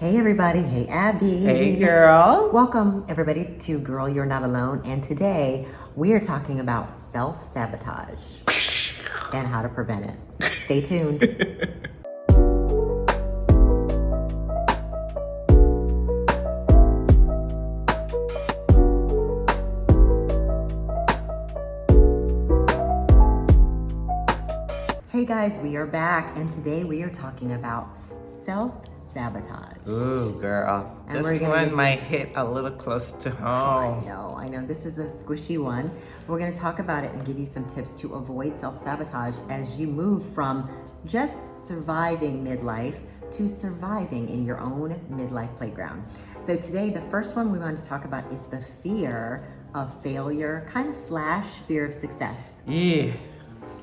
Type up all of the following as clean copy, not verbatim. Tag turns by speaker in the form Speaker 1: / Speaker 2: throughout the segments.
Speaker 1: Hey everybody, hey Abby.
Speaker 2: Hey girl.
Speaker 1: Welcome everybody to Girl, You're Not Alone. And today we are talking about self-sabotage and how to prevent it. Stay tuned. Hey guys, we are back and today we are talking about self-sabotage.
Speaker 2: Ooh, girl.
Speaker 1: And
Speaker 2: This one might hit a little close to home.
Speaker 1: I know. This is a squishy one. We're going to talk about it and give you some tips to avoid self-sabotage as you move from just surviving midlife to surviving in your own midlife playground. So today, the first one we want to talk about is the fear of failure, kind of slash fear of success.
Speaker 2: Yeah.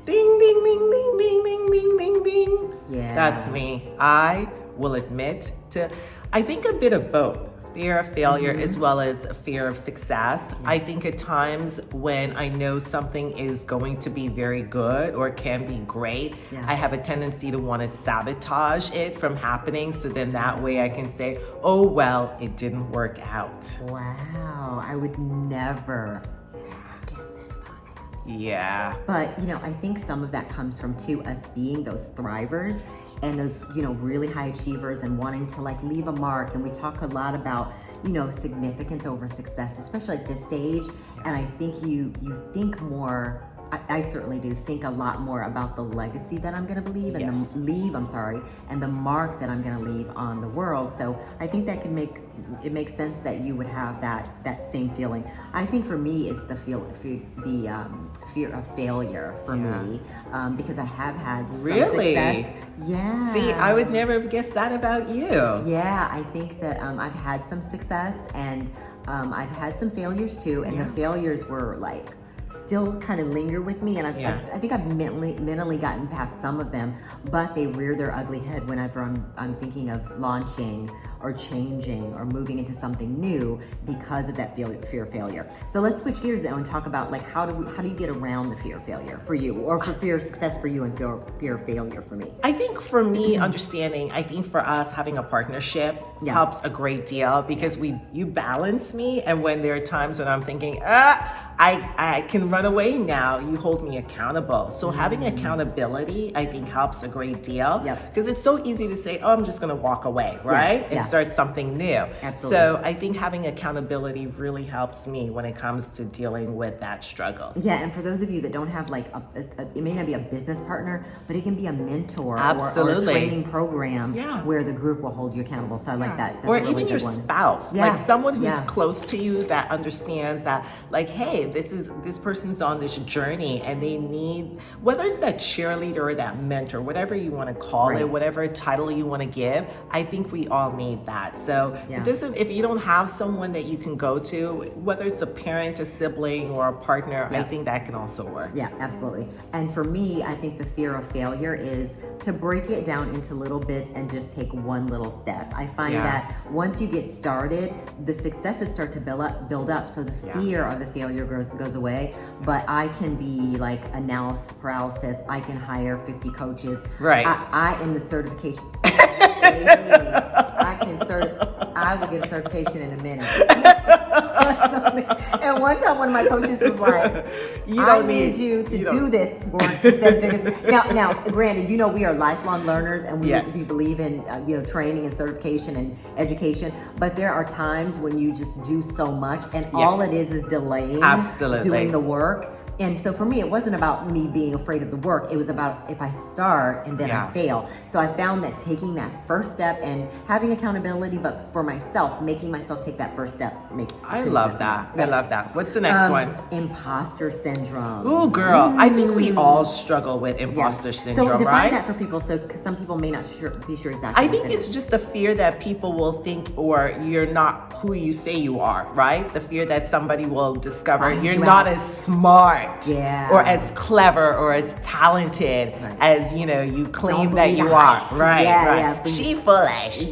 Speaker 2: Ding, ding, ding, ding, ding, ding, ding, ding, ding.
Speaker 1: Yeah.
Speaker 2: That's me. I will admit to, I think a bit of both. Fear of failure as well as fear of success.
Speaker 1: Yeah.
Speaker 2: I think at times when I know something is going to be very good or can be great, I have a tendency to want to sabotage it from happening. So then that way I can say, oh, well, it didn't work out.
Speaker 1: Wow. I would never guess that about Abby.
Speaker 2: Yeah.
Speaker 1: But, I think some of that comes from, too, us being those thrivers and those, really high achievers and wanting to leave a mark. And we talk a lot about, significance over success, especially at this stage. And I think you think more, I certainly do think a lot more about the legacy that I'm going to leave and and the mark that I'm going to leave on the world. So I think that it makes sense that you would have that same feeling. I think for me it's the fear of failure for me, because I have had some success. Yeah.
Speaker 2: See, I would never have guessed that about you.
Speaker 1: Yeah, I think that I've had some success and I've had some failures too, and the failures were still kind of linger with me, and I think I've mentally gotten past some of them, but they rear their ugly head whenever I'm thinking of launching or changing or moving into something new because of that fear of failure. So let's switch gears now and talk about how do you get around the fear of failure for you, or for fear of success for you and fear of failure for me?
Speaker 2: I think for me, I think for us having a partnership helps a great deal, because you balance me, and when there are times when I'm thinking, I can run away now, you hold me accountable. So having accountability, I think, helps a great deal. Because it's so easy to say, oh, I'm just going to walk away, right? And start something new.
Speaker 1: Absolutely.
Speaker 2: So I think having accountability really helps me when it comes to dealing with that struggle.
Speaker 1: Yeah, and for those of you that don't have it may not be a business partner, but it can be a mentor or a training program where the group will hold you accountable. So I like that. That's
Speaker 2: or
Speaker 1: a really
Speaker 2: even your
Speaker 1: good one.
Speaker 2: spouse, someone who's close to you that understands that, hey, this person's on this journey and they need, whether it's that cheerleader or that mentor, whatever you want to call it, whatever title you want to give, I think we all need that. So it doesn't, if you don't have someone that you can go to, whether it's a parent, a sibling, or a partner, I think that can also work.
Speaker 1: Yeah, absolutely. And for me, I think the fear of failure is to break it down into little bits and just take one little step. I find that once you get started, the successes start to build up. So the fear of the failure goes away. But I can be analysis paralysis. I can hire 50 coaches.
Speaker 2: Right.
Speaker 1: I am the certification. I would get a certification in a minute. And one time, one of my coaches was like, I need you to do this. Now, granted, we are lifelong learners, and we believe in training and certification and education. But there are times when you just do so much, and all it is delaying doing the work. And so for me, it wasn't about me being afraid of the work. It was about if I start and then I fail. So I found that taking that first step and having accountability, but for myself, making myself take that first step makes.
Speaker 2: I love that. I love that. What's the next one?
Speaker 1: Imposter syndrome.
Speaker 2: Ooh, girl. I think we all struggle with imposter syndrome,
Speaker 1: so define
Speaker 2: right?
Speaker 1: that for people, because some people may not be sure exactly.
Speaker 2: I think it's just the fear that people will think, or you're not who you say you are, right? The fear that somebody will discover you're not as smart. Or as clever or as talented as you claim that you are. Right. She foolish.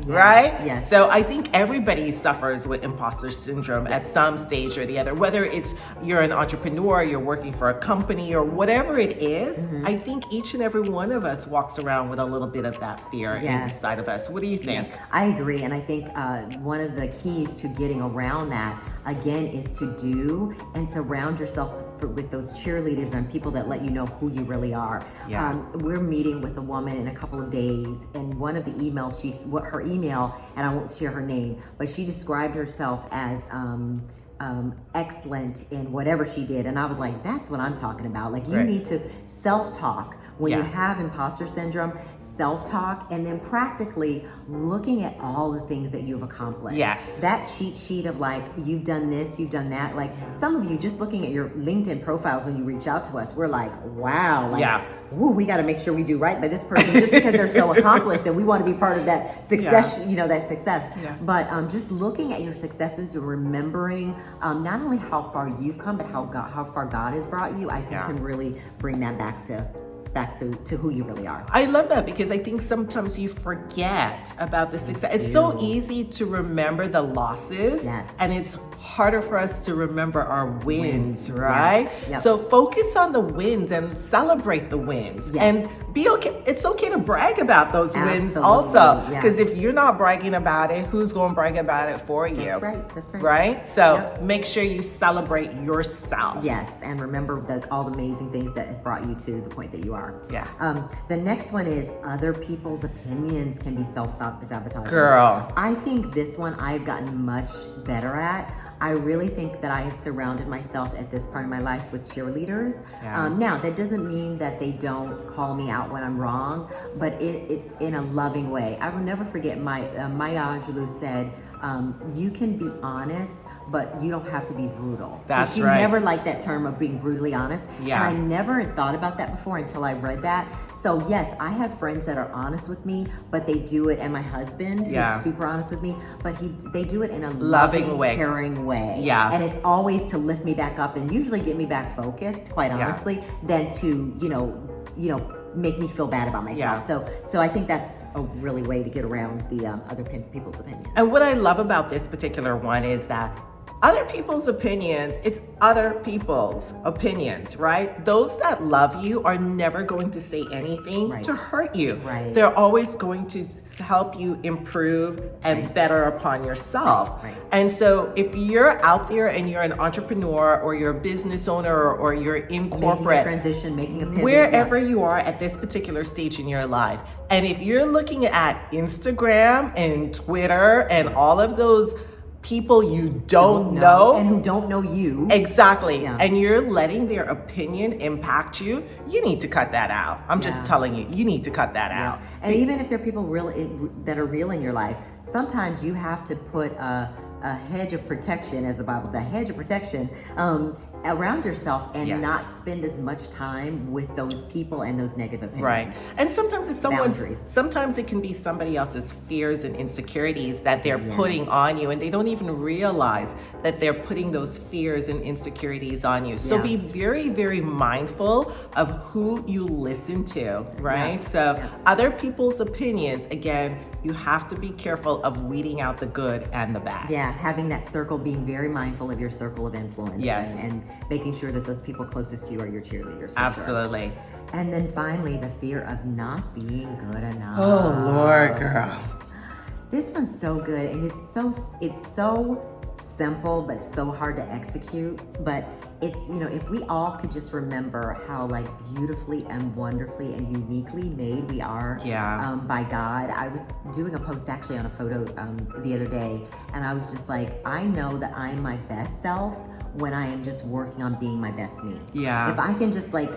Speaker 1: Right?
Speaker 2: So I think everybody suffers with imposter syndrome at some some stage or the other, whether it's you're an entrepreneur, you're working for a company or whatever it is. I think each and every one of us walks around with a little bit of that fear inside of us. What do you think?
Speaker 1: Yeah, I agree. And I think one of the keys to getting around that, again, is to do and surround yourself with those cheerleaders and people that let you know who you really are. We're meeting with a woman in a couple of days, and one of the emails, her email, and I won't share her name, but she described herself as excellent in whatever she did, and I was like, that's what I'm talking about. Like, you need to self-talk when you have imposter syndrome, self-talk, and then practically looking at all the things that you've accomplished. That cheat sheet of like, you've done this, you've done that. Like, some of you, just looking at your LinkedIn profiles when you reach out to us, we're like, wow, like, ooh, we got to make sure we do right by this person just because they're so accomplished, and we want to be part of that success, you know, that success. But just looking at your successes and remembering not only how far you've come, but how far God has brought you, I think can really bring that back to who you really are.
Speaker 2: I love that, because I think sometimes you forget about the success. It's so easy to remember the losses, and it's harder for us to remember our wins, right? So focus on the wins and celebrate the wins, and be okay. It's okay to brag about those wins also, because if you're not bragging about it, who's going to brag about it for you?
Speaker 1: That's right. That's right.
Speaker 2: Right? So make sure you celebrate yourself.
Speaker 1: Yes, and remember all the amazing things that have brought you to the point that you are. The next one is other people's opinions can be self-sabotaging.
Speaker 2: Girl.
Speaker 1: I think this one I've gotten much better at. I really think that I have surrounded myself at this part of my life with cheerleaders. Now, that doesn't mean that they don't call me out when I'm wrong, but it's in a loving way. I will never forget Maya Angelou said, you can be honest, but you don't have to be brutal.
Speaker 2: That's
Speaker 1: so she never liked that term of being brutally honest. And I never had thought about that before until I read that. So yes, I have friends that are honest with me, but they do it, and my husband who's super honest with me, but they do it in a loving way, caring way. And it's always to lift me back up and usually get me back focused, quite honestly, than to, you know, make me feel bad about myself. So I think that's a really way to get around the other people's opinions.
Speaker 2: And what I love about this particular one is that other people's opinions, it's other people's opinions, right? Those that love you are never going to say anything to hurt you. They're always going to help you improve and better upon yourself. And so if you're out there and you're an entrepreneur or you're a business owner or you're in corporate,
Speaker 1: making a transition, making a pivot,
Speaker 2: wherever you are at this particular stage in your life, and if you're looking at Instagram and Twitter and all of those people you don't know
Speaker 1: and who don't know you
Speaker 2: and you're letting their opinion impact you, you need to cut that out. I'm just telling you, you need to cut that out.
Speaker 1: And even if there are people that are real in your life, sometimes you have to put a hedge of protection, as the Bible says, a hedge of protection around yourself, and not spend as much time with those people and those negative opinions.
Speaker 2: And sometimes it's sometimes it can be somebody else's fears and insecurities that they're putting on you, and they don't even realize that they're putting those fears and insecurities on you. So be very, very mindful of who you listen to, right? So other people's opinions, again, you have to be careful of weeding out the good and the bad.
Speaker 1: Having that circle, being very mindful of your circle of influence, and making sure that those people closest to you are your cheerleaders.
Speaker 2: Absolutely.
Speaker 1: And then finally, the fear of not being good enough.
Speaker 2: Oh Lord, girl.
Speaker 1: This one's so good, and it's so simple but so hard to execute. But it's, you know, if we all could just remember how like beautifully and wonderfully and uniquely made we are by God. I was doing a post actually on a photo the other day, and I was just like, I know that I'm my best self when I am just working on being my best me. If I can just like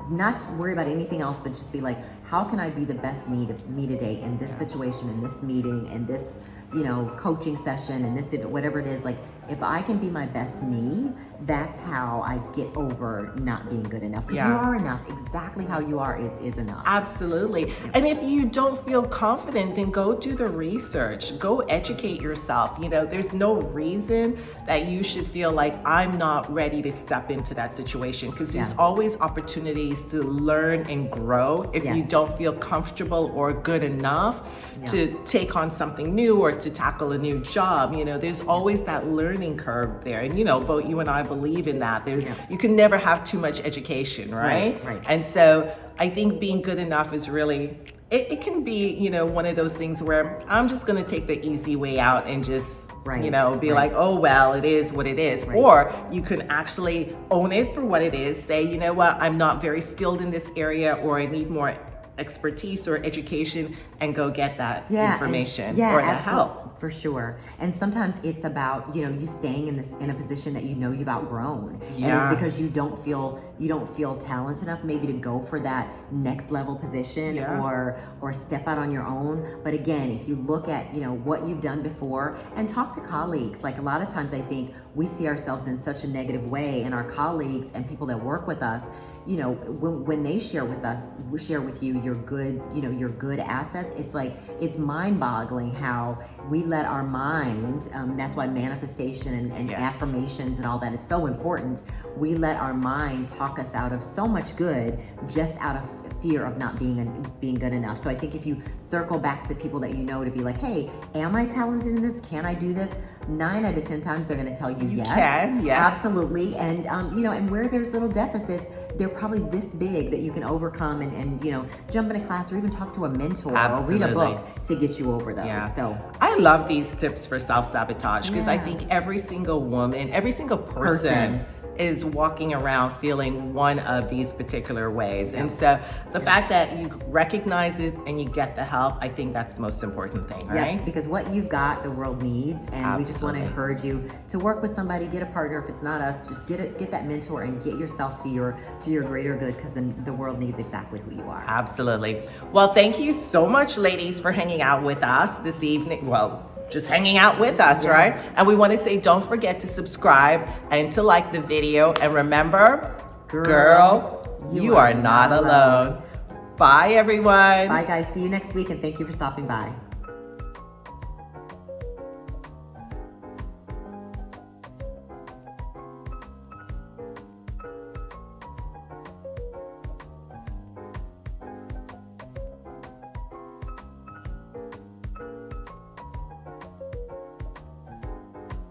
Speaker 1: not worry about anything else, but just be like, how can I be the best me today in this situation, in this meeting, in this, you know, coaching session, and this, whatever it is. Like, if I can be my best me, that's how I get over not being good enough. Because you are enough. Exactly how you are is enough.
Speaker 2: Absolutely. And if you don't feel confident, then go do the research. Go educate yourself. You know, there's no reason that you should feel like I'm not ready to step into that situation, because there's always opportunities to learn and grow if you don't feel comfortable or good enough to take on something new or to tackle a new job. You know, there's always that learning learning curve there. And, both you and I believe in that. You can never have too much education, right?
Speaker 1: Right.
Speaker 2: And so I think being good enough is really, it can be, one of those things where I'm just going to take the easy way out and just, be like, oh, well, it is what it is.
Speaker 1: Right.
Speaker 2: Or you can actually own it for what it is. Say, you know what, I'm not very skilled in this area, or I need more expertise or education, and go get that information or that help.
Speaker 1: For sure. And sometimes it's about, you staying in a position that you've outgrown.
Speaker 2: Yeah.
Speaker 1: And it's because you don't feel talented enough maybe to go for that next level position or step out on your own. But again, if you look at, what you've done before and talk to colleagues, like a lot of times I think we see ourselves in such a negative way, and our colleagues and people that work with us, when they share with us, we share with you your good assets. It's like, it's mind-boggling how we let our mind, that's why manifestation and affirmations and all that is so important. We let our mind talk us out of so much good just out of fear of not being good enough. So I think if you circle back to people that to be like, hey, am I talented in this? Can I do this? 9 out of 10 times they're going to tell you yes.
Speaker 2: Can, yes.
Speaker 1: Absolutely. And and where there's little deficits, they're probably this big that you can overcome and jump in a class or even talk to a mentor or read a book to get you over those.
Speaker 2: Yeah.
Speaker 1: So
Speaker 2: I love these tips for self-sabotage, because I think every single woman, every single person is walking around feeling one of these particular ways. And so the fact that you recognize it and you get the help, I think that's the most important thing, right?
Speaker 1: Yeah, because what you've got, the world needs, and we just want to encourage you to work with somebody, get a partner. If it's not us, just get that mentor and get yourself to your greater good, because then the world needs exactly who you are.
Speaker 2: Absolutely. Well, thank you so much, ladies, for hanging out with us this evening. Well, just hanging out with us, right? And we want to say, don't forget to subscribe and to like the video. And remember, girl, you are not alone. Bye, everyone.
Speaker 1: Bye, guys. See you next week, and thank you for stopping by.